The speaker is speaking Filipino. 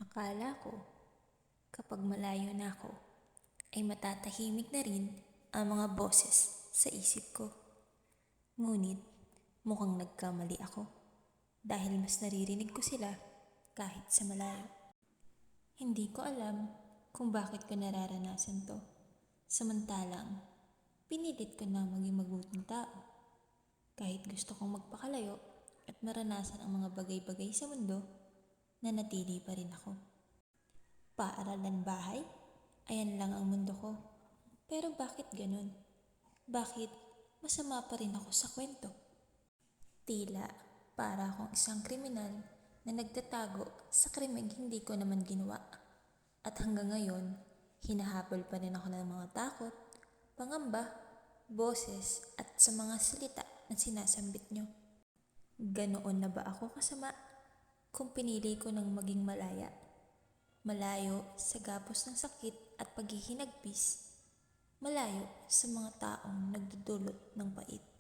Akala ko kapag malayo na ako ay matatahimik na rin ang mga boses sa isip ko. Ngunit mukhang nagkamali ako dahil mas naririnig ko sila kahit sa malayo. Hindi ko alam kung bakit ko nararanasan to. Samantalang pinilit ko na maging mabuting tao. Kahit gusto kong magpakalayo at maranasan ang mga bagay-bagay sa mundo, nanatili pa rin ako. Paaralan bahay? Ayan lang ang mundo ko. Pero bakit ganun? Bakit masama pa rin ako sa kwento? Tila para akong isang kriminal na nagtatago sa krimeng hindi ko naman ginawa. At hanggang ngayon, hinahabol pa rin ako ng mga takot, pangamba, boses at sa mga salita na sinasambit nyo. Ganoon na ba ako kasama kung pinili ko ng maging malaya? Malayo sa gapos ng sakit at paghihinagpis. Malayo sa mga taong nagdudulot ng pait.